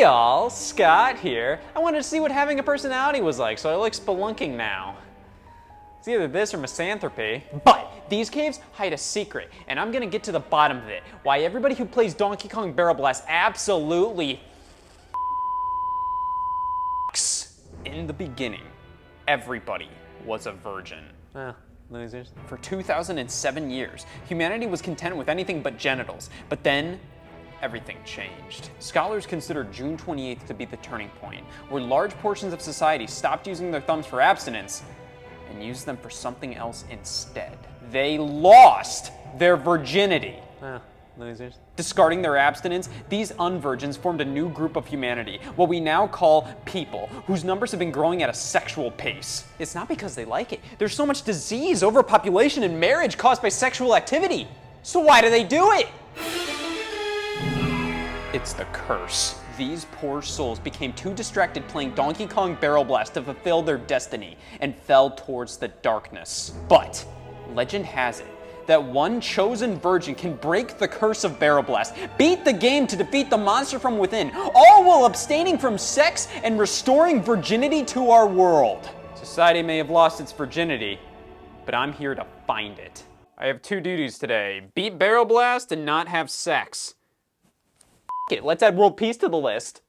Hey all, Scott here. I wanted to see what having a personality was like, so I like spelunking now. It's either this or misanthropy. But these caves hide a secret, and I'm gonna get to the bottom of it. Why everybody who plays Donkey Kong Barrel Blast absolutely in the beginning, everybody was a virgin. Losers. For 2007 years, humanity was content with anything but genitals. But then, everything changed. Scholars consider June 28th to be the turning point, where large portions of society stopped using their thumbs for abstinence and used them for something else instead. They lost their virginity. Losers. Discarding their abstinence, these unvirgins formed a new group of humanity, what we now call people, whose numbers have been growing at a sexual pace. It's not because they like it. There's so much disease, overpopulation, and marriage caused by sexual activity. So why do they do it? It's the curse. These poor souls became too distracted playing Donkey Kong Barrel Blast to fulfill their destiny and fell towards the darkness. But legend has it that one chosen virgin can break the curse of Barrel Blast, beat the game to defeat the monster from within, all while abstaining from sex and restoring virginity to our world. Society may have lost its virginity, but I'm here to find it. I have two duties today: beat Barrel Blast and not have sex. F it, let's add world peace to the list.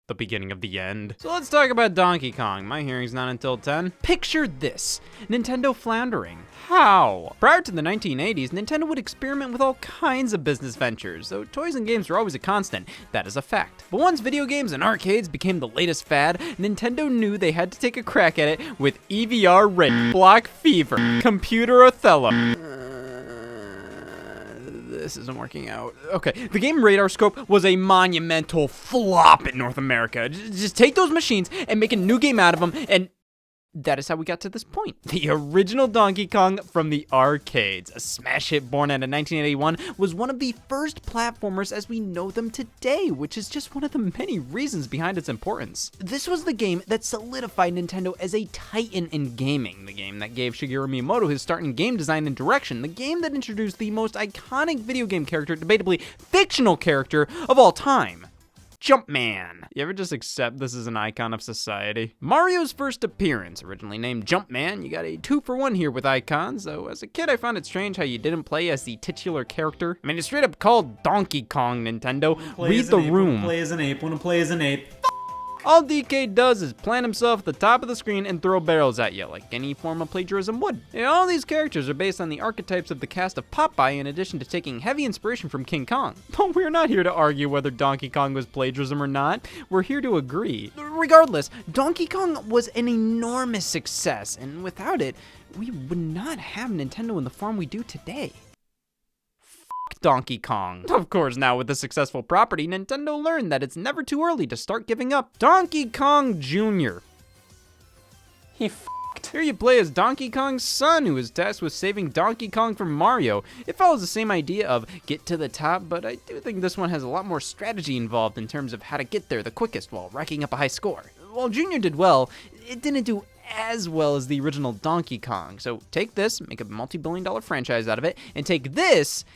The beginning of the end. So let's talk about Donkey Kong. My hearing's not until 10. Picture this: Nintendo floundering. How? Prior to the 1980s, Nintendo would experiment with all kinds of business ventures, though toys and games were always a constant. That is a fact. But once video games and arcades became the latest fad, Nintendo knew they had to take a crack at it with EVR Red, Block Fever, Computer Othello. This isn't working out. Okay, the game Radar Scope was a monumental flop in North America. Just take those machines and make a new game out of them, and that is how we got to this point. The original Donkey Kong from the arcades, a smash hit born out of 1981, was one of the first platformers as we know them today, which is just one of the many reasons behind its importance. This was the game that solidified Nintendo as a titan in gaming, the game that gave Shigeru Miyamoto his start in game design and direction, the game that introduced the most iconic video game character, debatably fictional character, of all time: Jumpman. You ever just accept this as an icon of society? Mario's first appearance, originally named Jumpman. You got a 2-for-1 here with icons, though as a kid I found it strange how you didn't play as the titular character. I mean, it's straight up called Donkey Kong, Nintendo. Read the room. Wanna play as an ape, wanna play as an ape. All DK does is plant himself at the top of the screen and throw barrels at you, like any form of plagiarism would. And all these characters are based on the archetypes of the cast of Popeye, in addition to taking heavy inspiration from King Kong. But we're not here to argue whether Donkey Kong was plagiarism or not. We're here to agree. Regardless, Donkey Kong was an enormous success, and without it, we would not have Nintendo in the form we do today. Donkey Kong. Of course, now with the successful property, Nintendo learned that it's never too early to start giving up. Donkey Kong Jr. He f***ed. Here you play as Donkey Kong's son, who is tasked with saving Donkey Kong from Mario. It follows the same idea of get to the top, but I do think this one has a lot more strategy involved in terms of how to get there the quickest while racking up a high score. While Jr. did well, it didn't do as well as the original Donkey Kong. So take this, make a multi-billion-dollar franchise out of it, and take this,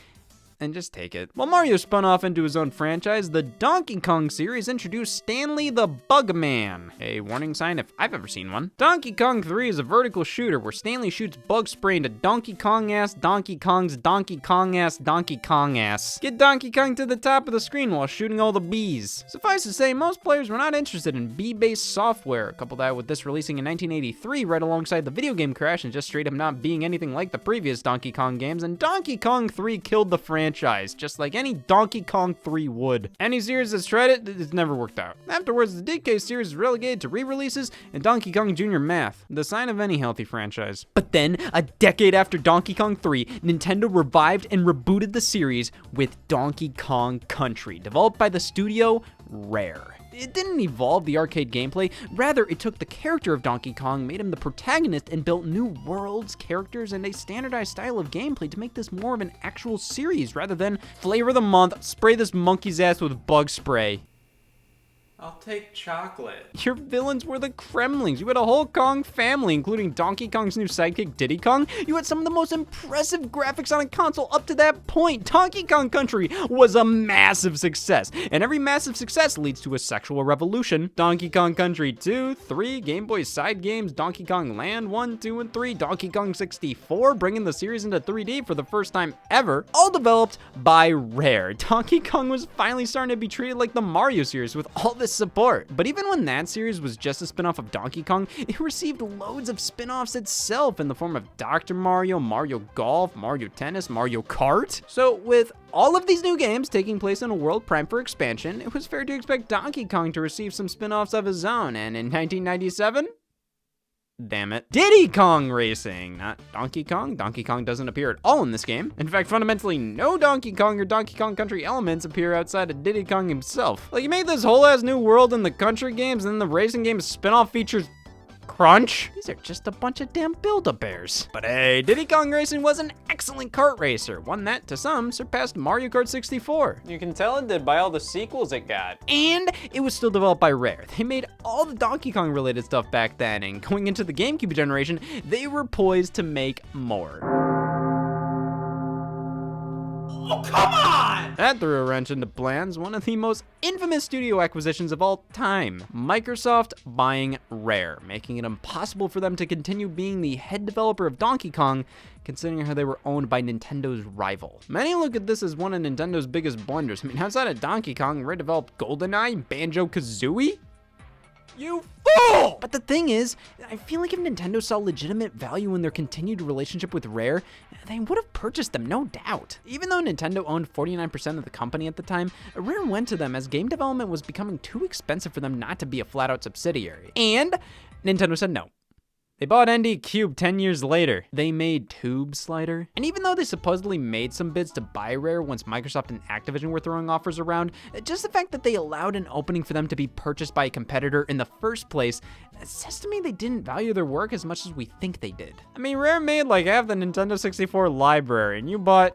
and just take it. While Mario spun off into his own franchise, the Donkey Kong series introduced Stanley the Bugman, a warning sign if I've ever seen one. Donkey Kong 3 is a vertical shooter where Stanley shoots bug spray into Donkey Kong ass Donkey Kong's Donkey Kong ass Donkey Kong ass. Get Donkey Kong to the top of the screen while shooting all the bees. Suffice to say, most players were not interested in bee-based software. Couple that with this releasing in 1983 right alongside the video game crash and just straight up not being anything like the previous Donkey Kong games, and Donkey Kong 3 killed the franchise, just like any Donkey Kong 3 would. Any series that's tried it, it's never worked out. Afterwards, the DK series is relegated to re-releases and Donkey Kong Jr. Math, the sign of any healthy franchise. But then, a decade after Donkey Kong 3, Nintendo revived and rebooted the series with Donkey Kong Country, developed by the studio Rare. It didn't evolve the arcade gameplay, rather it took the character of Donkey Kong, made him the protagonist, and built new worlds, characters, and a standardized style of gameplay to make this more of an actual series rather than flavor of the month, spray this monkey's ass with bug spray. I'll take chocolate. Your villains were the Kremlings. You had a whole Kong family, including Donkey Kong's new sidekick, Diddy Kong. You had some of the most impressive graphics on a console up to that point. Donkey Kong Country was a massive success, and every massive success leads to a sexual revolution. Donkey Kong Country 2, 3, Game Boy side games, Donkey Kong Land 1, 2, and 3, Donkey Kong 64, bringing the series into 3D for the first time ever, all developed by Rare. Donkey Kong was finally starting to be treated like the Mario series with all this support. But even when that series was just a spin-off of Donkey Kong, it received loads of spin-offs itself in the form of Dr. Mario, Mario Golf, Mario Tennis, Mario Kart. So with all of these new games taking place in a world primed for expansion, it was fair to expect Donkey Kong to receive some spin-offs of his own, and in 1997, damn it, Diddy Kong Racing, not Donkey Kong. Donkey Kong doesn't appear at all in this game. In fact, fundamentally, no Donkey Kong or Donkey Kong Country elements appear outside of Diddy Kong himself. Like, you made this whole ass new world in the country games, and then the racing game's spin-off features crunch. These are just a bunch of damn Build-A-Bears. But hey, Diddy Kong Racing was an excellent kart racer, one that, to some, surpassed Mario Kart 64. You can tell it did by all the sequels it got. And it was still developed by Rare. They made all the Donkey Kong related stuff back then, and going into the GameCube generation, they were poised to make more. Oh, come on! That threw a wrench into plans, one of the most infamous studio acquisitions of all time. Microsoft buying Rare, making it impossible for them to continue being the head developer of Donkey Kong, considering how they were owned by Nintendo's rival. Many look at this as one of Nintendo's biggest blunders. I mean, outside of Donkey Kong, Rare developed GoldenEye, Banjo-Kazooie? You fool! But the thing is, I feel like if Nintendo saw legitimate value in their continued relationship with Rare, they would have purchased them, no doubt. Even though Nintendo owned 49% of the company at the time, Rare went to them as game development was becoming too expensive for them not to be a flat-out subsidiary. And Nintendo said no. They bought ND Cube 10 years later. They made Tube Slider. And even though they supposedly made some bids to buy Rare once Microsoft and Activision were throwing offers around, just the fact that they allowed an opening for them to be purchased by a competitor in the first place says to me they didn't value their work as much as we think they did. I mean, Rare made like half the Nintendo 64 library, and you bought...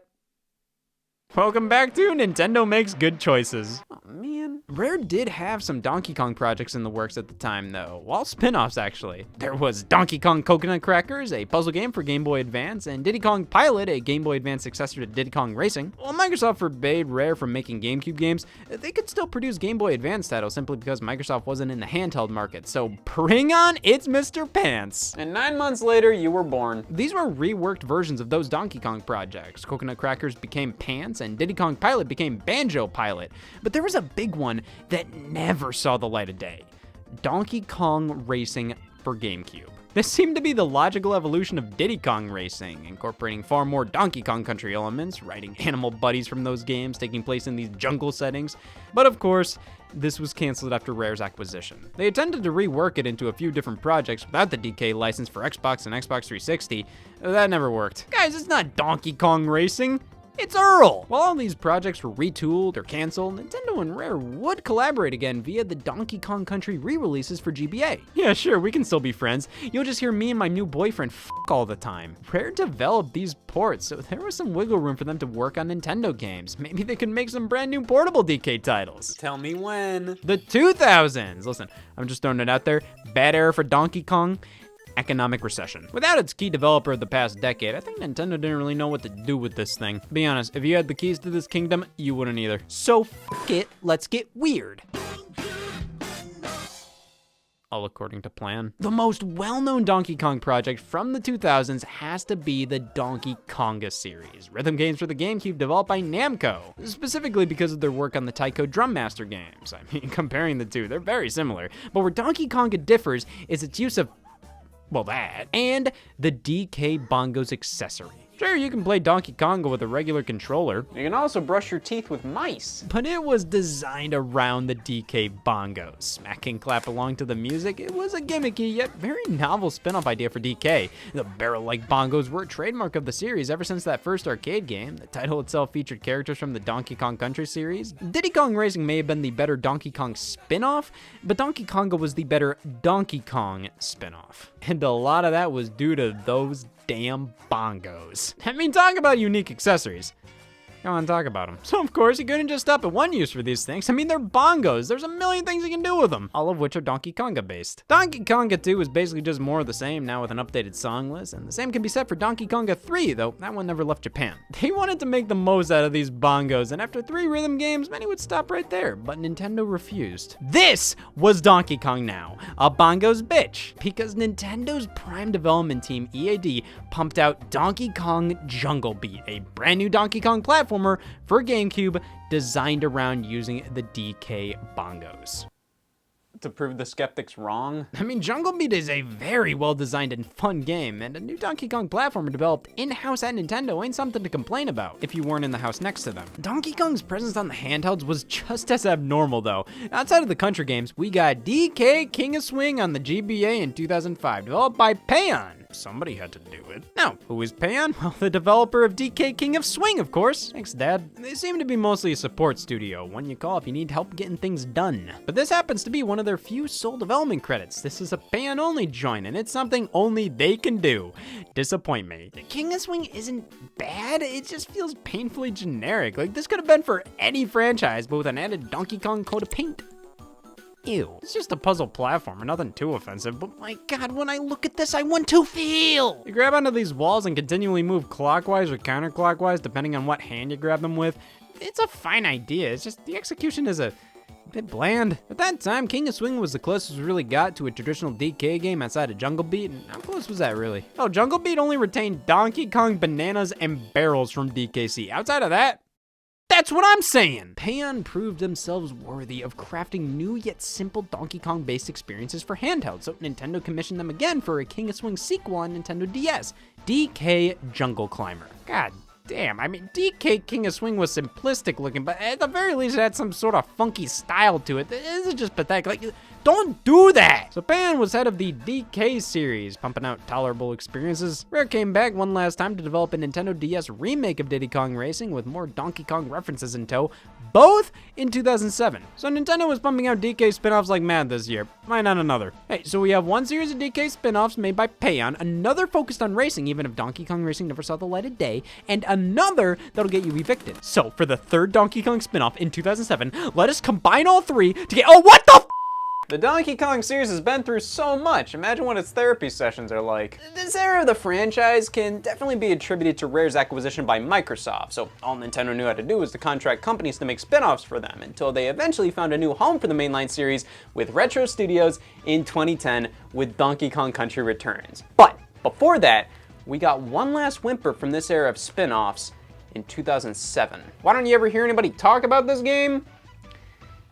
Welcome back to Nintendo Makes Good Choices. Oh man. Rare did have some Donkey Kong projects in the works at the time though, all spin-offs actually. There was Donkey Kong Coconut Crackers, a puzzle game for Game Boy Advance, and Diddy Kong Pilot, a Game Boy Advance successor to Diddy Kong Racing. While Microsoft forbade Rare from making GameCube games, they could still produce Game Boy Advance titles simply because Microsoft wasn't in the handheld market, so bring on It's Mr. Pants. And 9 months later, you were born. These were reworked versions of those Donkey Kong projects. Coconut Crackers became Pants, and Diddy Kong Pilot became Banjo Pilot. But there was a big one that never saw the light of day. Donkey Kong Racing for GameCube. This seemed to be the logical evolution of Diddy Kong Racing, incorporating far more Donkey Kong Country elements, riding animal buddies from those games, taking place in these jungle settings. But of course, this was canceled after Rare's acquisition. They attempted to rework it into a few different projects without the DK license for Xbox and Xbox 360. That never worked. Guys, it's not Donkey Kong Racing. It's Earl! While all these projects were retooled or canceled, Nintendo and Rare would collaborate again via the Donkey Kong Country re-releases for GBA. Yeah, sure, we can still be friends. You'll just hear me and my new boyfriend f*** all the time. Rare developed these ports, so there was some wiggle room for them to work on Nintendo games. Maybe they could make some brand new portable DK titles. Tell me when. The 2000s! Listen, I'm just throwing it out there. Bad era for Donkey Kong. Economic recession. Without its key developer of the past decade, I think Nintendo didn't really know what to do with this thing. Be honest, if you had the keys to this kingdom, you wouldn't either. So f*** it, let's get weird. All according to plan. The most well-known Donkey Kong project from the 2000s has to be the Donkey Konga series, rhythm games for the GameCube developed by Namco, specifically because of their work on the Taiko Drum Master games. I mean, comparing the two, they're very similar, but where Donkey Konga differs is its use of that, and the DK Bongos accessory. Sure, you can play Donkey Konga with a regular controller. You can also brush your teeth with mice. But it was designed around the DK Bongos. Smack and clap along to the music, it was a gimmicky yet very novel spin-off idea for DK. The barrel-like bongos were a trademark of the series ever since that first arcade game. The title itself featured characters from the Donkey Kong Country series. Diddy Kong Racing may have been the better Donkey Kong spin-off, but Donkey Konga was the better Donkey Kong spin-off. And a lot of that was due to those damn bongos. I mean, talk about unique accessories. Go on, talk about them. So of course, you couldn't just stop at one use for these things. I mean, they're bongos. There's a million things you can do with them, all of which are Donkey Konga based. Donkey Konga 2 is basically just more of the same, now with an updated song list, and the same can be said for Donkey Konga 3, though that one never left Japan. They wanted to make the most out of these bongos, and after 3 rhythm games, many would stop right there, but Nintendo refused. This was Donkey Kong Now, a bongo's bitch, because Nintendo's prime development team, EAD, pumped out Donkey Kong Jungle Beat, a brand new Donkey Kong platformer for GameCube designed around using the DK bongos. To prove the skeptics wrong? I mean, Jungle Beat is a very well-designed and fun game, and a new Donkey Kong platformer developed in-house at Nintendo ain't something to complain about if you weren't in the house next to them. Donkey Kong's presence on the handhelds was just as abnormal, though. Outside of the country games, we got DK King of Swing on the GBA in 2005, developed by Payon. Somebody had to do it. Now, who is Payon? Well, the developer of DK King of Swing, of course. Thanks, Dad. They seem to be mostly a support studio, one you call if you need help getting things done. But this happens to be one of their few sole development credits. This is a Payon-only joint, and it's something only they can do. Disappoint me. The King of Swing isn't bad, it just feels painfully generic. Like, this could have been for any franchise, but with an added Donkey Kong coat of paint. Ew. It's just a puzzle platformer, nothing too offensive, but my god, when I look at this, I want to feel! You grab onto these walls and continually move clockwise or counterclockwise, depending on what hand you grab them with. It's a fine idea, it's just the execution is a bit bland. At that time, King of Swing was the closest we really got to a traditional DK game outside of Jungle Beat, and how close was that really? Oh, Jungle Beat only retained Donkey Kong bananas and barrels from DKC. Outside of that, that's what I'm saying! Payon proved themselves worthy of crafting new yet simple Donkey Kong-based experiences for handheld, so Nintendo commissioned them again for a King of Swing sequel on Nintendo DS, DK Jungle Climber. God damn, I mean, DK King of Swing was simplistic looking, but at the very least it had some sort of funky style to it. This is just pathetic. Like, don't do that! So Pan was head of the DK series, pumping out tolerable experiences. Rare came back one last time to develop a Nintendo DS remake of Diddy Kong Racing with more Donkey Kong references in tow, both in 2007. So Nintendo was pumping out DK spin-offs like mad this year. Why not another? Hey, so we have one series of DK spin-offs made by Payon, another focused on racing, even if Donkey Kong Racing never saw the light of day, and another that'll get you evicted. So for the third Donkey Kong spin-off in 2007, let us combine all three to get— oh, what the f— The Donkey Kong series has been through so much. Imagine what its therapy sessions are like. This era of the franchise can definitely be attributed to Rare's acquisition by Microsoft, so all Nintendo knew how to do was to contract companies to make spin-offs for them, until they eventually found a new home for the mainline series with Retro Studios in 2010 with Donkey Kong Country Returns. But before that, we got one last whimper from this era of spin-offs in 2007. Why don't you ever hear anybody talk about this game?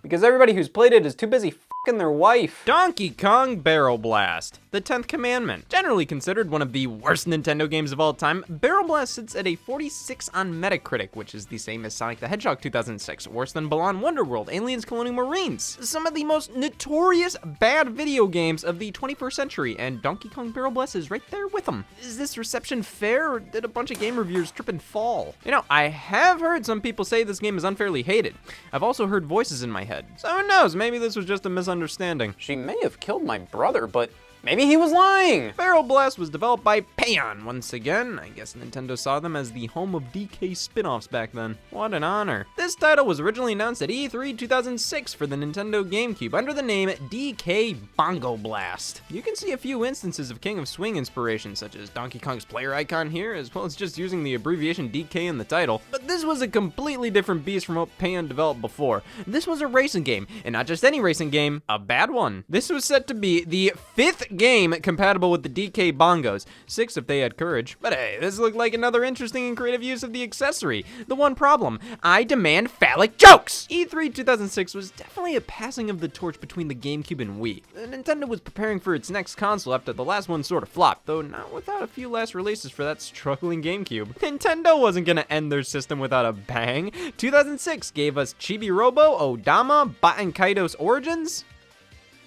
Because everybody who's played it is too busy f***ing their wife. Donkey Kong Barrel Blast, the 10th commandment. Generally considered one of the worst Nintendo games of all time, Barrel Blast sits at a 46 on Metacritic, which is the same as Sonic the Hedgehog 2006, worse than Balan Wonderworld, Aliens Colonial Marines. Some of the most notorious bad video games of the 21st century, and Donkey Kong Barrel Blast is right there with them. Is this reception fair, or did a bunch of game reviewers trip and fall? You know, I have heard some people say this game is unfairly hated. I've also heard voices in my head. So who knows, maybe this was just a misunderstanding. She may have killed my brother, but maybe he was lying. Barrel Blast was developed by Payon once again. I guess Nintendo saw them as the home of DK spin-offs back then. What an honor. This title was originally announced at E3 2006 for the Nintendo GameCube under the name DK Bongo Blast. You can see a few instances of King of Swing inspiration, such as Donkey Kong's player icon here, as well as just using the abbreviation DK in the title. But this was a completely different beast from what Payon developed before. This was a racing game, and not just any racing game, a bad one. This was set to be the 5th game compatible with the DK bongos, 6 if they had courage. But hey, this looked like another interesting and creative use of the accessory. The one problem, I demand phallic jokes! E3 2006 was definitely a passing of the torch between the GameCube and Wii. Nintendo was preparing for its next console after the last one sort of flopped, though not without a few last releases for that struggling GameCube. Nintendo wasn't gonna end their system without a bang. 2006 gave us Chibi Robo, Odama, Baten Kaido's Origins,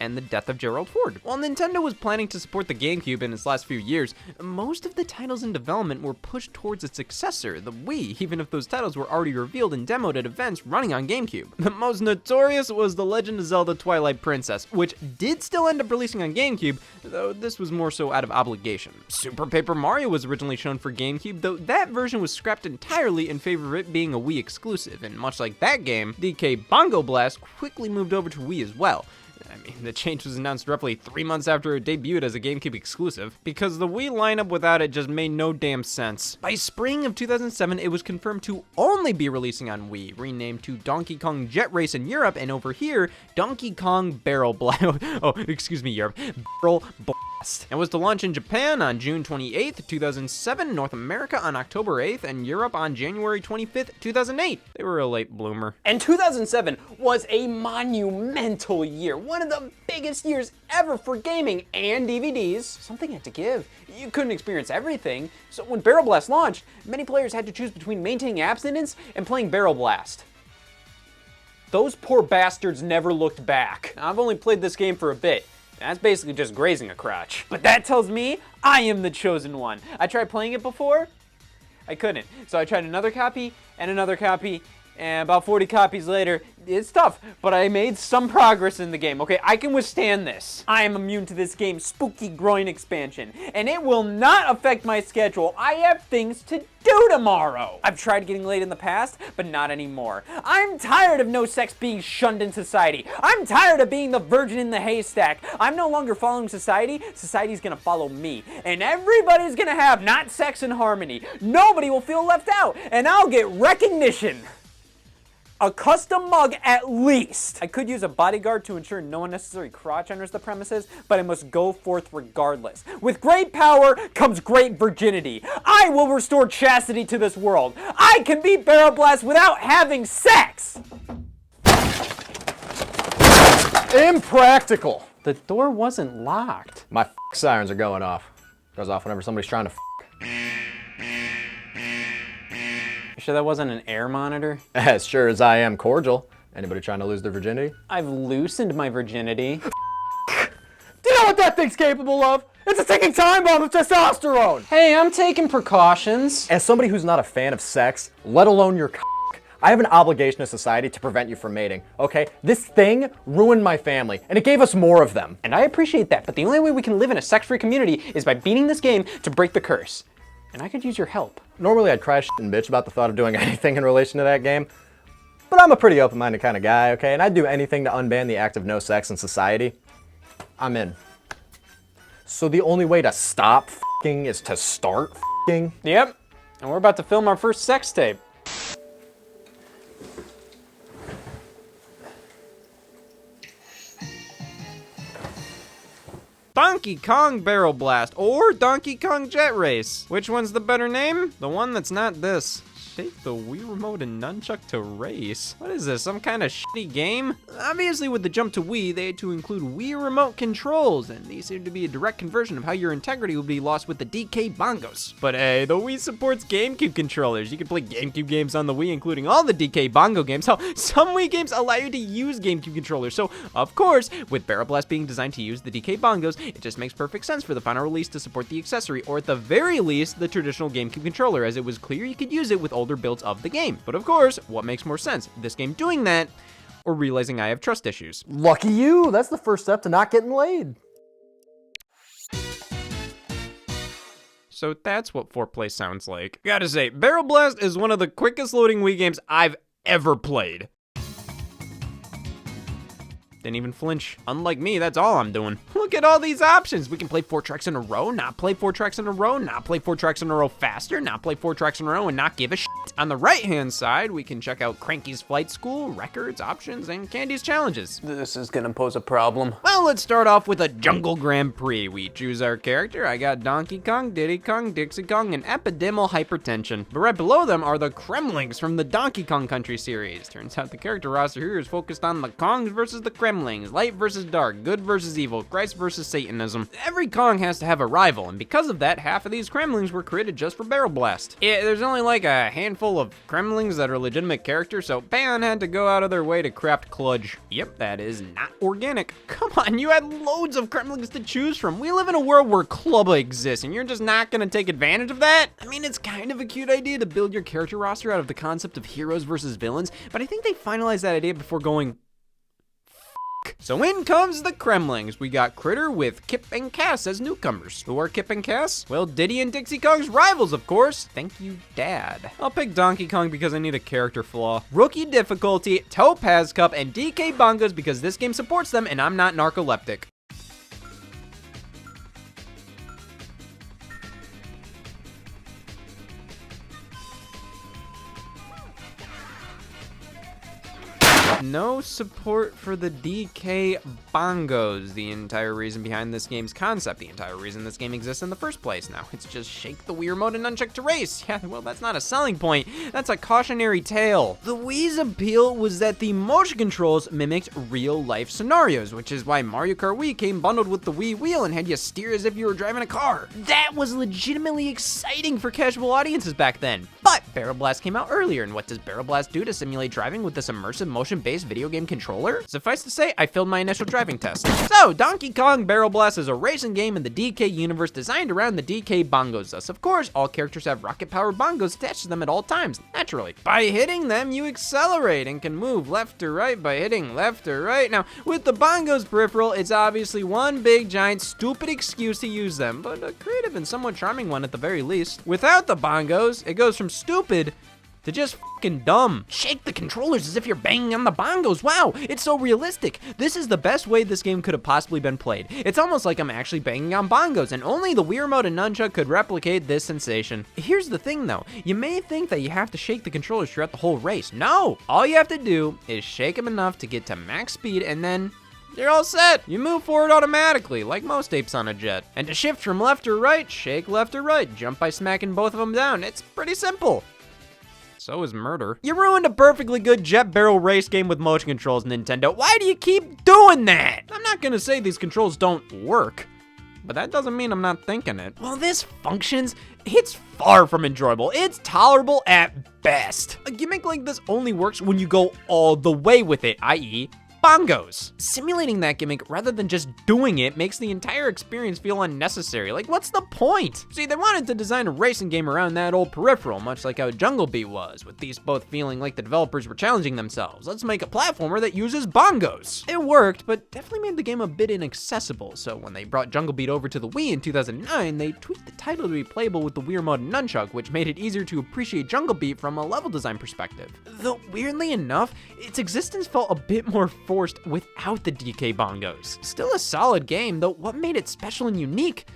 and the death of Gerald Ford. While Nintendo was planning to support the GameCube in its last few years, most of the titles in development were pushed towards its successor, the Wii, even if those titles were already revealed and demoed at events running on GameCube. The most notorious was The Legend of Zelda Twilight Princess, which did still end up releasing on GameCube, though this was more so out of obligation. Super Paper Mario was originally shown for GameCube, though that version was scrapped entirely in favor of it being a Wii exclusive, and much like that game, DK Bongo Blast quickly moved over to Wii as well. I mean, the change was announced roughly 3 months after it debuted as a GameCube exclusive, because the Wii lineup without it just made no damn sense. By spring of 2007, it was confirmed to only be releasing on Wii, renamed to Donkey Kong Jet Race in Europe, and over here, Donkey Kong Barrel Blast. Europe. Barrel Blast. It was to launch in Japan on June 28th, 2007, North America on October 8th, and Europe on January 25th, 2008. They were a late bloomer. And 2007 was a monumental year, one of the biggest years ever for gaming and DVDs. Something had to give. You couldn't experience everything, so when Barrel Blast launched, many players had to choose between maintaining abstinence and playing Barrel Blast. Those poor bastards never looked back. I've only played this game for a bit. That's basically just grazing a crotch. But that tells me I am the chosen one. I tried playing it before, I couldn't. So I tried another copy, and about 40 copies later, it's tough, but I made some progress in the game. Okay, I can withstand this. I am immune to this game's spooky groin expansion, and it will not affect my schedule. I have things to do tomorrow. I've tried getting laid in the past, but not anymore. I'm tired of no sex being shunned in society. I'm tired of being the virgin in the haystack. I'm no longer following society. Society's gonna follow me, and everybody's gonna have not sex and harmony. Nobody will feel left out, and I'll get recognition. A custom mug at least. I could use a bodyguard to ensure no unnecessary crotch enters the premises, but I must go forth regardless. With great power comes great virginity. I will restore chastity to this world. I can beat Barrel Blast without having sex. Impractical. The door wasn't locked. My sirens are going off. Goes off whenever somebody's trying to You sure that wasn't an air monitor? As sure as I am cordial. Anybody trying to lose their virginity? I've loosened my virginity. Do you know what that thing's capable of? It's a ticking time bomb of testosterone! Hey, I'm taking precautions. As somebody who's not a fan of sex, let alone your I have an obligation to society to prevent you from mating, okay? This thing ruined my family, and it gave us more of them. And I appreciate that, but the only way we can live in a sex-free community is by beating this game to break the curse. And I could use your help. Normally I'd cry shit and bitch about the thought of doing anything in relation to that game, but I'm a pretty open-minded kind of guy, okay? And I'd do anything to unban the act of no sex in society. I'm in. So the only way to stop f***ing is to start f***ing? Yep, and we're about to film our first sex tape. Donkey Kong Barrel Blast or Donkey Kong Jet Race. Which one's the better name? The one that's not this. Shake the Wii Remote and Nunchuck to race. What is this, some kind of shitty game? Obviously with the jump to Wii, they had to include Wii Remote controls, and these seem to be a direct conversion of how your integrity would be lost with the DK Bongos. But hey, the Wii supports GameCube controllers. You can play GameCube games on the Wii, including all the DK Bongo games. Hell, some Wii games allow you to use GameCube controllers. So, of course, with Barrel Blast being designed to use the DK Bongos, it just makes perfect sense for the final release to support the accessory, or at the very least, the traditional GameCube controller, as it was clear you could use it with older builds of the game. But of course, what makes more sense? This game doing that, or realizing I have trust issues? Lucky you, that's the first step to not getting laid. So that's what foreplay sounds like. Gotta say, Barrel Blast is one of the quickest loading Wii games I've ever played. Didn't even flinch. Unlike me, that's all I'm doing. Look at all these options. We can play 4 tracks in a row, not play 4 tracks in a row, not play 4 tracks in a row faster, not play 4 tracks in a row, and not give a shit. On the right-hand side, we can check out Cranky's Flight School, records, options, and Candy's challenges. This is gonna pose a problem. Well, let's start off with a Jungle Grand Prix. We choose our character. I got Donkey Kong, Diddy Kong, Dixie Kong, and epididymal hypertension. But right below them are the Kremlings from the Donkey Kong Country series. Turns out the character roster here is focused on the Kongs versus the Kremlings, light versus dark, good versus evil, Christ versus Satanism. Every Kong has to have a rival, and because of that, half of these Kremlings were created just for Barrel Blast. There's only like a handful full of Kremlings that are legitimate characters, so Bayon had to go out of their way to craft Kludge. Yep, that is not organic. Come on, you had loads of Kremlings to choose from. We live in a world where Klubba exists, and you're just not gonna take advantage of that? I mean, it's kind of a cute idea to build your character roster out of the concept of heroes versus villains, but I think they finalized that idea before going, so in comes the Kremlings. We got Critter with Kip and Cass as newcomers. Who are Kip and Cass? Well, Diddy and Dixie Kong's rivals, of course. Thank you, Dad. I'll pick Donkey Kong because I need a character flaw. Rookie difficulty, Topaz Cup, and DK Bongos because this game supports them and I'm not narcoleptic. No support for the DK Bongos. The entire reason behind this game's concept, the entire reason this game exists in the first place. Now, it's just shake the Wii remote and nunchuck to race. Yeah, well, that's not a selling point. That's a cautionary tale. The Wii's appeal was that the motion controls mimicked real-life scenarios, which is why Mario Kart Wii came bundled with the Wii wheel and had you steer as if you were driving a car. That was legitimately exciting for casual audiences back then. But Barrel Blast came out earlier, and what does Barrel Blast do to simulate driving with this immersive motion-based video game controller? Suffice to say, I failed my initial driving test. So, Donkey Kong Barrel Blast is a racing game in the DK universe designed around the DK bongos. Thus, of course, all characters have rocket-powered bongos attached to them at all times, naturally. By hitting them, you accelerate and can move left or right by hitting left or right. Now, with the bongos peripheral, it's obviously one big, giant, stupid excuse to use them, but a creative and somewhat charming one at the very least. Without the bongos, it goes from stupid to just fucking dumb. Shake the controllers as if you're banging on the bongos. Wow, it's so realistic. This is the best way this game could have possibly been played. It's almost like I'm actually banging on bongos, and only the Wii Remote and Nunchuck could replicate this sensation. Here's the thing though, you may think that you have to shake the controllers throughout the whole race. No, all you have to do is shake them enough to get to max speed, and then you're all set. You move forward automatically, like most apes on a jet. And to shift from left or right, shake left or right. Jump by smacking both of them down. It's pretty simple. So is murder. You ruined a perfectly good jet barrel race game with motion controls, Nintendo. Why do you keep doing that? I'm not gonna say these controls don't work, but that doesn't mean I'm not thinking it. While this functions, it's far from enjoyable. It's tolerable at best. A gimmick like this only works when you go all the way with it, i.e., bongos. Simulating that gimmick rather than just doing it makes the entire experience feel unnecessary. Like, what's the point? See, they wanted to design a racing game around that old peripheral, much like how Jungle Beat was, with these both feeling like the developers were challenging themselves. Let's make a platformer that uses bongos. It worked, but definitely made the game a bit inaccessible, so when they brought Jungle Beat over to the Wii in 2009, they tweaked the title to be playable with the Wii Remote and Nunchuck, which made it easier to appreciate Jungle Beat from a level design perspective. Though, weirdly enough, its existence felt a bit more forced without the DK bongos. Still a solid game, though what made it special and unique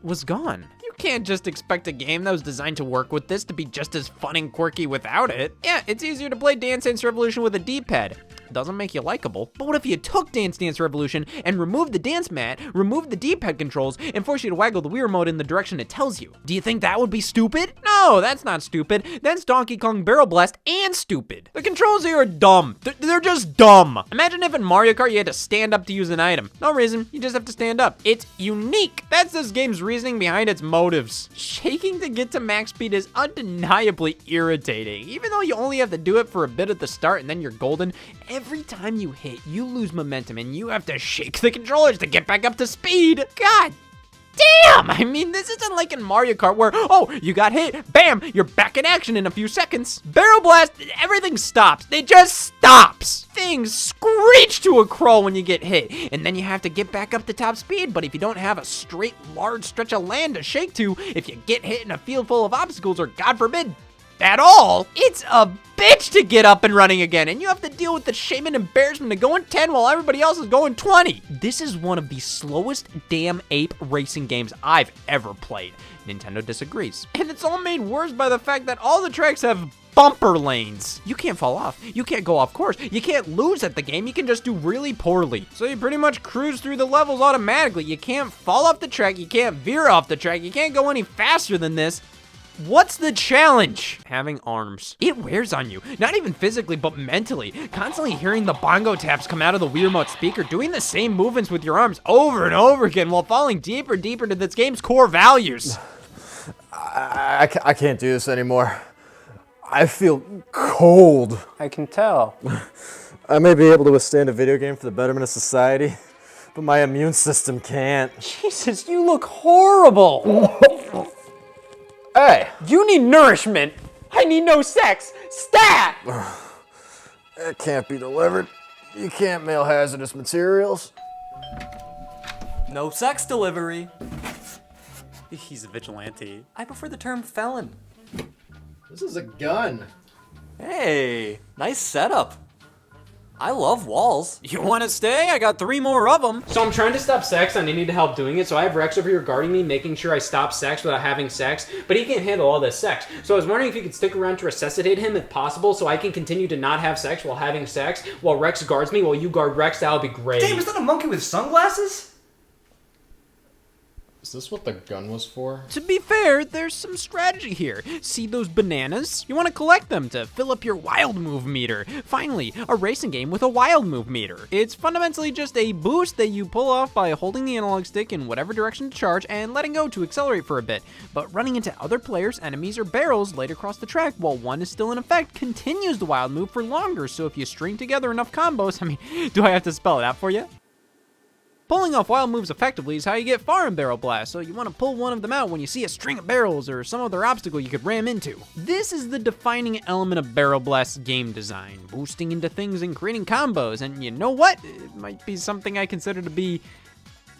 was gone. You can't just expect a game that was designed to work with this to be just as fun and quirky without it. Yeah, it's easier to play Dance Dance Revolution with a D-pad. Doesn't make you likable. But what if you took Dance Dance Revolution and removed the dance mat, removed the D-pad controls, and forced you to waggle the Wii Remote in the direction it tells you? Do you think that would be stupid? No, that's not stupid. That's Donkey Kong Barrel Blast and stupid. The controls here are dumb. They're just dumb. Imagine if in Mario Kart you had to stand up to use an item. No reason, you just have to stand up. It's unique. That's this game's reasoning behind its motives. Shaking to get to max speed is undeniably irritating. Even though you only have to do it for a bit at the start and then you're golden, every time you hit, you lose momentum and you have to shake the controllers to get back up to speed. God damn! I mean, this isn't like in Mario Kart where, oh, you got hit, bam, you're back in action in a few seconds. Barrel Blast, everything stops. It just stops. Things screech to a crawl when you get hit, and then you have to get back up to top speed, but if you don't have a straight, large stretch of land to shake to, if you get hit in a field full of obstacles, or God forbid, at all, it's a bitch to get up and running again, and you have to deal with the shame and embarrassment of going 10 while everybody else is going 20. This is one of the slowest damn ape racing games I've ever played. Nintendo disagrees. And it's all made worse by the fact that all the tracks have bumper lanes. You can't fall off. You can't go off course. You can't lose at the game. You can just do really poorly. So you pretty much cruise through the levels automatically. You can't fall off the track. You can't veer off the track. You can't go any faster than this. What's the challenge? Having arms. It wears on you, not even physically, but mentally. Constantly hearing the bongo taps come out of the Wii Remote speaker, doing the same movements with your arms over and over again while falling deeper and deeper into this game's core values. I can't do this anymore. I feel cold. I can tell. I may be able to withstand a video game for the betterment of society, but my immune system can't. Jesus, you look horrible. Hey! You need nourishment. I need no sex. Stat! That can't be delivered. You can't mail hazardous materials. No sex delivery. He's a vigilante. I prefer the term felon. This is a gun. Hey, nice setup. I love walls. You want to stay? I got 3 more of them. So I'm trying to stop sex and I need help doing it, so I have Rex over here guarding me, making sure I stop sex without having sex, but he can't handle all this sex. So I was wondering if you could stick around to resuscitate him if possible, so I can continue to not have sex while having sex, while Rex guards me, while you guard Rex. That would be great. Damn, is that a monkey with sunglasses? Is this what the gun was for? To be fair, there's some strategy here. See those bananas? You want to collect them to fill up your wild move meter. Finally, a racing game with a wild move meter. It's fundamentally just a boost that you pull off by holding the analog stick in whatever direction to charge and letting go to accelerate for a bit. But running into other players, enemies, or barrels laid across the track while one is still in effect continues the wild move for longer. So if you string together enough combos, do I have to spell it out for you? Pulling off wild moves effectively is how you get far in Barrel Blast, so you want to pull one of them out when you see a string of barrels or some other obstacle you could ram into. This is the defining element of Barrel Blast's game design, boosting into things and creating combos, and you know what? It might be something I consider to be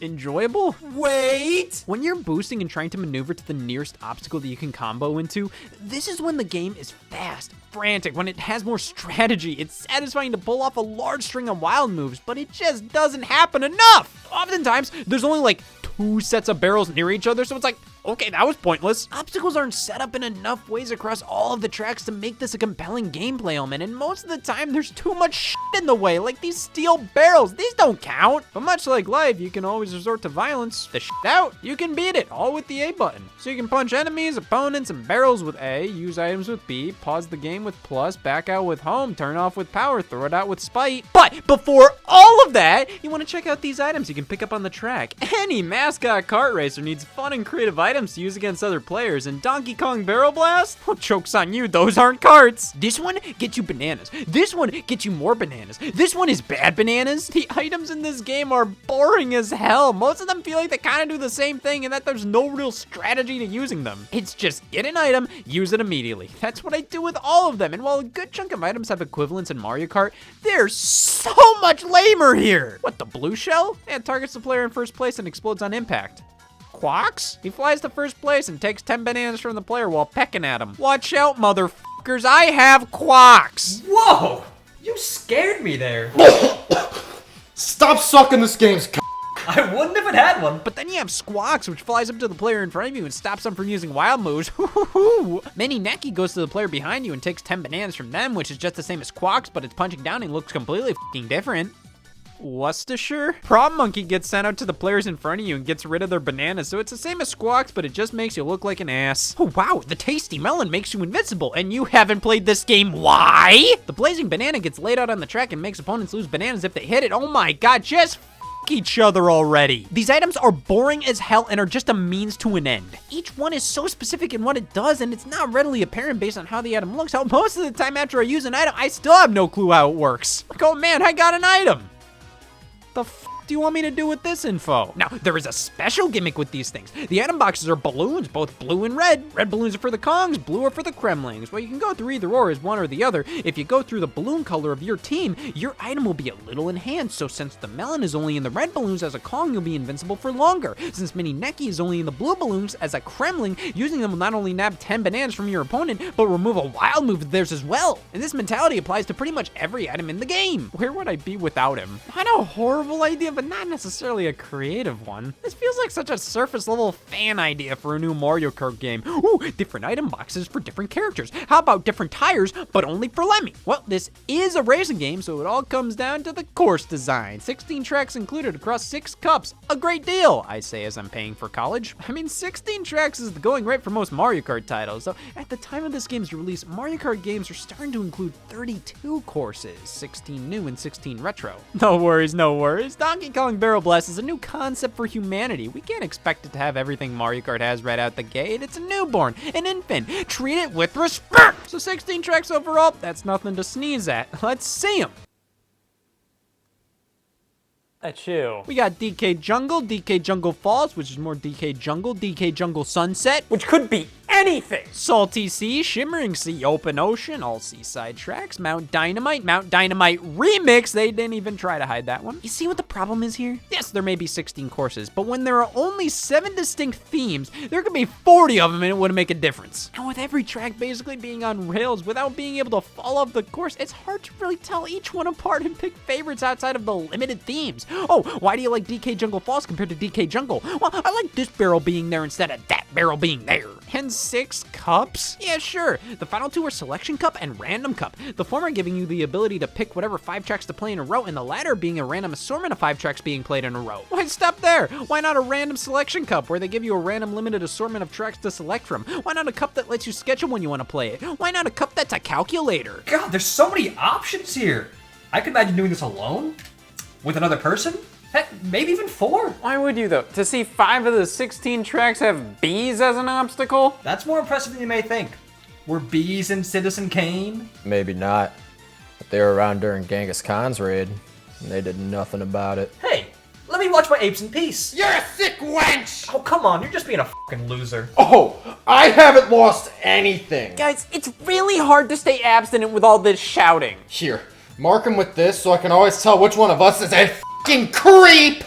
enjoyable? Wait! When you're boosting and trying to maneuver to the nearest obstacle that you can combo into, this is when the game is fast, frantic, when it has more strategy. It's satisfying to pull off a large string of wild moves, but it just doesn't happen enough. Oftentimes, there's only like 2 sets of barrels near each other, so it's like, okay, that was pointless. Obstacles aren't set up in enough ways across all of the tracks to make this a compelling gameplay element, and most of the time there's too much shit in the way, like these steel barrels. These don't count. But much like life, you can always resort to violence. The shit out, you can beat it, all with the A button. So you can punch enemies, opponents, and barrels with A, use items with B, pause the game with plus, back out with home, turn off with power, throw it out with spite. But before all of that, you want to check out these items you can pick up on the track. Any mascot kart racer needs fun and creative items to use against other players, and Donkey Kong Barrel Blast? Well, joke's on you, those aren't carts. This one gets you bananas. This one gets you more bananas. This one is bad bananas. The items in this game are boring as hell. Most of them feel like they kind of do the same thing and that there's no real strategy to using them. It's just get an item, use it immediately. That's what I do with all of them, and while a good chunk of items have equivalents in Mario Kart, they're so much lamer here. What, the blue shell? It targets the player in first place and explodes on impact. Quacks? He flies to first place and takes 10 bananas from the player while pecking at him. Watch out, motherfuckers, I have quacks! Whoa! You scared me there. Stop sucking this game's c***. I wouldn't if it had one. But then you have Squawks, which flies up to the player in front of you and stops them from using wild moves. Mini Neki goes to the player behind you and takes 10 bananas from them, which is just the same as Quacks, but it's punching down and looks completely f***ing different. Worcestershire? Prop Monkey gets sent out to the players in front of you and gets rid of their bananas, so it's the same as Squawks, but it just makes you look like an ass. Oh wow, the tasty melon makes you invincible, and you haven't played this game. Why? The blazing banana gets laid out on the track and makes opponents lose bananas if they hit it. Oh my god, just f*** each other already. These items are boring as hell and are just a means to an end. Each one is so specific in what it does, and it's not readily apparent based on how the item looks. How most of the time after I use an item, I still have no clue how it works. Like, oh man, I got an item. The f do you want me to do with this info? Now, there is a special gimmick with these things. The item boxes are balloons, both blue and red. Red balloons are for the Kongs, blue are for the Kremlings. Well, you can go through either or as one or the other. If you go through the balloon color of your team, your item will be a little enhanced. So since the melon is only in the red balloons as a Kong, you'll be invincible for longer. Since Mini Neki is only in the blue balloons as a Kremling, using them will not only nab 10 bananas from your opponent, but remove a wild move of theirs as well. And this mentality applies to pretty much every item in the game. Where would I be without him? Not a horrible idea, but not necessarily a creative one. This feels like such a surface level fan idea for a new Mario Kart game. Ooh, different item boxes for different characters. How about different tires, but only for Lemmy? Well, this is a racing game, so it all comes down to the course design. 16 tracks included across 6 cups. A great deal, I say as I'm paying for college. I mean, 16 tracks is the going rate for most Mario Kart titles, so at the time of this game's release, Mario Kart games are starting to include 32 courses, 16 new and 16 retro. No worries, no worries. Donkey Donkey Kong Barrel Blast is a new concept for humanity. We can't expect it to have everything Mario Kart has right out the gate. It's a newborn, an infant. Treat it with respect. So 16 tracks overall, that's nothing to sneeze at. Let's see them. Achoo. We got DK Jungle, DK Jungle Falls, which is more DK Jungle Sunset, Which could be anything. Salty Sea, Shimmering Sea, Open Ocean, all seaside tracks, Mount Dynamite Remix. They didn't even try to hide that one. You see what the problem is here? Yes, there may be 16 courses, but when there are only 7 distinct themes, there could be 40 of them and it wouldn't make a difference. And with every track basically being on rails without being able to fall off the course, it's hard to really tell each one apart and pick favorites outside of the limited themes. Oh, why do you like DK Jungle Falls compared to DK Jungle? Well, I like this barrel being there instead of that barrel being there. And 6 cups? Yeah, sure. The final 2 are Selection Cup and Random Cup. The former giving you the ability to pick whatever 5 tracks to play in a row, and the latter being a random assortment of 5 tracks being played in a row. Why stop there? Why not a Random Selection Cup, where they give you a random limited assortment of tracks to select from? Why not a cup that lets you schedule when you want to play it? Why not a cup that's a calculator? God, there's so many options here. I could imagine doing this alone, with another person. Heck, maybe even 4. Why would you though? To see 5 of the 16 tracks have bees as an obstacle? That's more impressive than you may think. Were bees in Citizen Kane? Maybe not. But they were around during Genghis Khan's raid, and they did nothing about it. Hey, let me watch my apes in peace. You're a sick wench! Oh, come on, you're just being a fucking loser. Oh, I haven't lost anything. Guys, it's really hard to stay abstinent with all this shouting. Here, mark him with this so I can always tell which one of us is a fucking creep!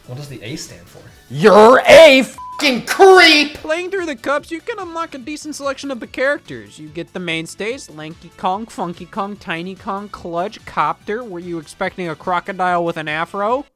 What does the A stand for? You're a fucking creep! Playing through the cups, you can unlock a decent selection of the characters. You get the mainstays, Lanky Kong, Funky Kong, Tiny Kong, Kludge, Copter. Were you expecting a crocodile with an afro?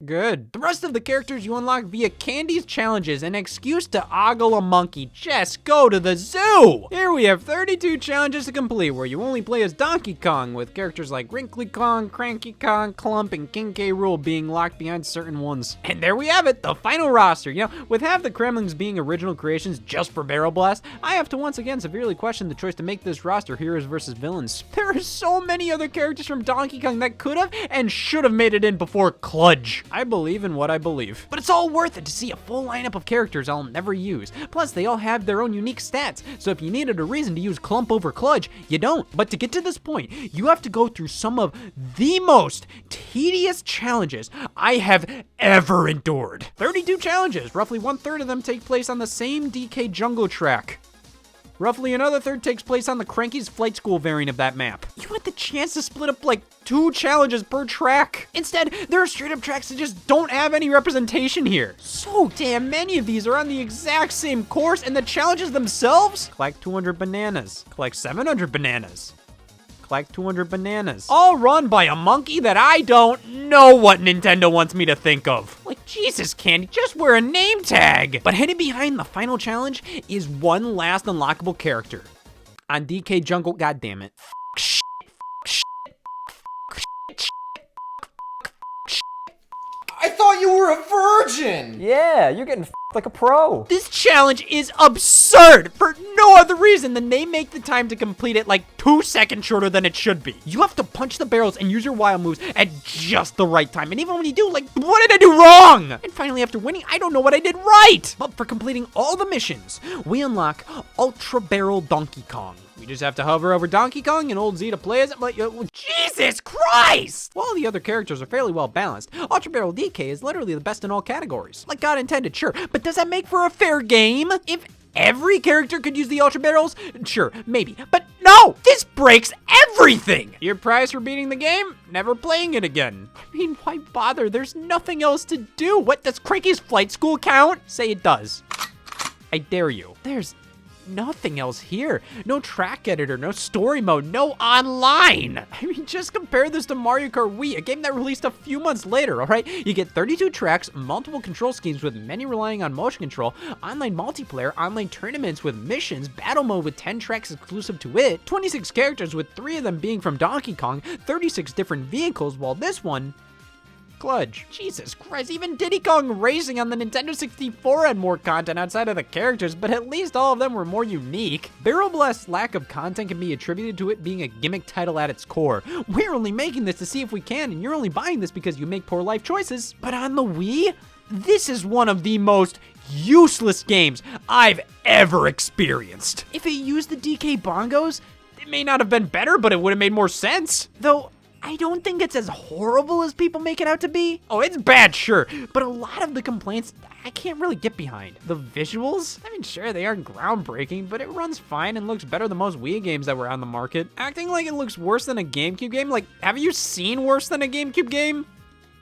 Good. The rest of the characters you unlock via Candy's challenges, an excuse to ogle a monkey. Just go to the zoo! Here we have 32 challenges to complete, where you only play as Donkey Kong, with characters like Wrinkly Kong, Cranky Kong, Clump, and King K. Rool being locked behind certain ones. And there we have it, the final roster. You know, with half the Kremlings being original creations just for Barrel Blast, I have to once again severely question the choice to make this roster heroes versus villains. There are so many other characters from Donkey Kong that could have and should have made it in before Kludge. I believe in what I believe. But it's all worth it to see a full lineup of characters I'll never use. Plus, they all have their own unique stats, so if you needed a reason to use Clump over Kludge, you don't. But to get to this point, you have to go through some of the most tedious challenges I have ever endured. 32 challenges, roughly 1/3 of them take place on the same DK Jungle track. Roughly another third takes place on the Cranky's Flight School variant of that map. You had the chance to split up like 2 challenges per track. Instead, there are straight up tracks that just don't have any representation here. So damn many of these are on the exact same course, and the challenges themselves? Collect 200 bananas. Collect 700 bananas. Collect 200 bananas. All run by a monkey that I don't know what Nintendo wants me to think of. Like, Jesus, Candy, just wear a name tag. But hidden behind the final challenge is one last unlockable character. On DK Jungle, goddammit. I thought you were a virgin! Yeah, you're getting like a pro. This challenge is absurd for no other reason than they make the time to complete it like 2 seconds shorter than it should be. You have to punch the barrels and use your wild moves at just the right time. And even when you do, like, what did I do wrong? And finally, after winning, I don't know what I did right. But for completing all the missions, we unlock Ultra Barrel Donkey Kong. We just have to hover over Donkey Kong and old Z to play as it, but Jesus Christ! While the other characters are fairly well balanced, Ultra Barrel DK is literally the best in all categories. Like God intended, sure, but does that make for a fair game? If every character could use the Ultra Barrels, sure, maybe, but no! This breaks everything! Your prize for beating the game? Never playing it again. I mean, why bother? There's nothing else to do. What, does Cranky's Flight School count? Say it does. I dare you. There's nothing else here. No track editor, no story mode, no online. I mean, just compare this to Mario Kart Wii, a game that released a few months later, all right? You get 32 tracks, multiple control schemes with many relying on motion control, online multiplayer, online tournaments with missions, battle mode with 10 tracks exclusive to it, 26 characters with 3 of them being from Donkey Kong, 36 different vehicles, while this one Kludge. Jesus Christ, even Diddy Kong Racing on the Nintendo 64 had more content outside of the characters, but at least all of them were more unique. Barrel Blast's lack of content can be attributed to it being a gimmick title at its core. We're only making this to see if we can, and you're only buying this because you make poor life choices. But on the Wii, this is one of the most useless games I've ever experienced. If it used the DK bongos, it may not have been better, but it would have made more sense. Though, I don't think it's as horrible as people make it out to be. Oh, it's bad, sure, but a lot of the complaints I can't really get behind. The visuals? I mean, sure, they aren't groundbreaking, but it runs fine and looks better than most Wii games that were on the market. Acting like it looks worse than a GameCube game? Like, have you seen worse than a GameCube game?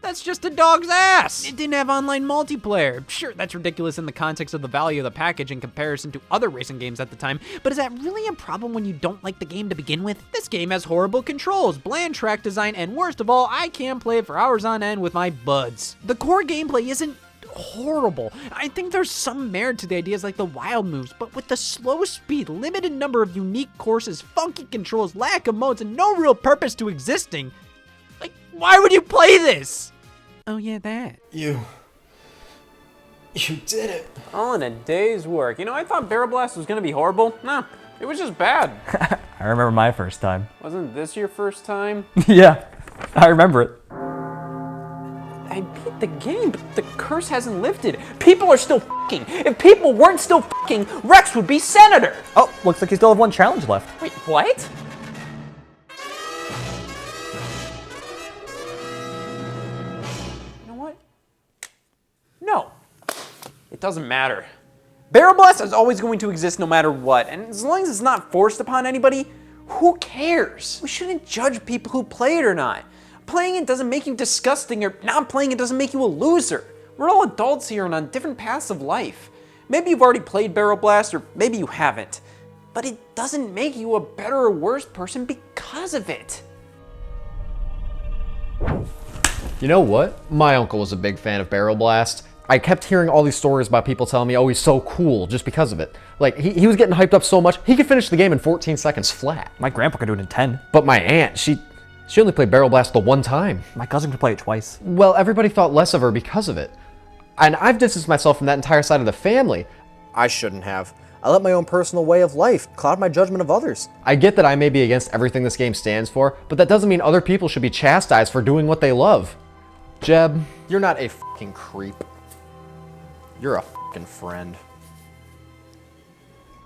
That's just a dog's ass. It didn't have online multiplayer. Sure, that's ridiculous in the context of the value of the package in comparison to other racing games at the time, but is that really a problem when you don't like the game to begin with? This game has horrible controls, bland track design, and worst of all, I can't play it for hours on end with my buds. The core gameplay isn't horrible. I think there's some merit to the ideas like the wild moves, but with the slow speed, limited number of unique courses, funky controls, lack of modes, and no real purpose to existing, like, why would you play this? Oh yeah, that. You did it. All in a day's work. You know, I thought Barrel Blast was gonna be horrible. No, it was just bad. I remember my first time. Wasn't this your first time? Yeah, I remember it. I beat the game, but the curse hasn't lifted. People are still f***ing. If people weren't still f***ing, Rex would be senator. Oh, looks like you still have one challenge left. Wait, what? No, it doesn't matter. Barrel Blast is always going to exist no matter what, and as long as it's not forced upon anybody, who cares? We shouldn't judge people who play it or not. Playing it doesn't make you disgusting, or not playing it doesn't make you a loser. We're all adults here and on different paths of life. Maybe you've already played Barrel Blast, or maybe you haven't, but it doesn't make you a better or worse person because of it. You know what? My uncle was a big fan of Barrel Blast. I kept hearing all these stories about people telling me, oh, he's so cool just because of it. Like, he was getting hyped up so much, he could finish the game in 14 seconds flat. My grandpa could do it in 10. But my aunt, she only played Barrel Blast the one time. My cousin could play it twice. Well, everybody thought less of her because of it. And I've distanced myself from that entire side of the family. I shouldn't have. I let my own personal way of life cloud my judgment of others. I get that I may be against everything this game stands for, but that doesn't mean other people should be chastised for doing what they love. Jeb, you're not a fucking creep. You're a fucking friend.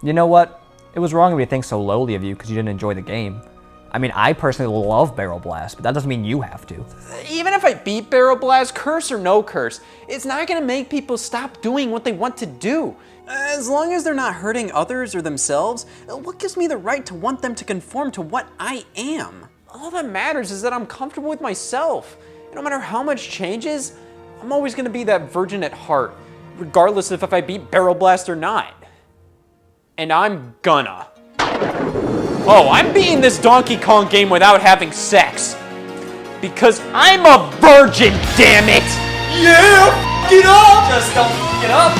You know what? It was wrong of me to think so lowly of you because you didn't enjoy the game. I mean, I personally love Barrel Blast, but that doesn't mean you have to. Even if I beat Barrel Blast, curse or no curse, it's not gonna make people stop doing what they want to do. As long as they're not hurting others or themselves, what gives me the right to want them to conform to what I am? All that matters is that I'm comfortable with myself. And no matter how much changes, I'm always gonna be that virgin at heart, regardless of if I beat Barrel Blast or not. And I'm gonna. Oh, I'm beating this Donkey Kong game without having sex. Because I'm a virgin, damn it! Yeah! Get up! Just don't get up!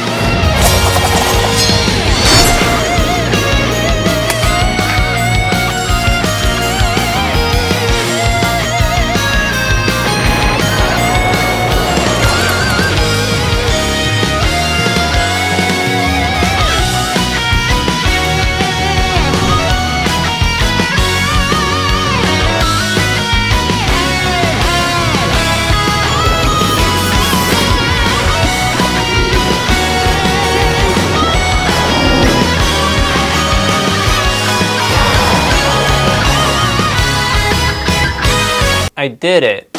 I did it.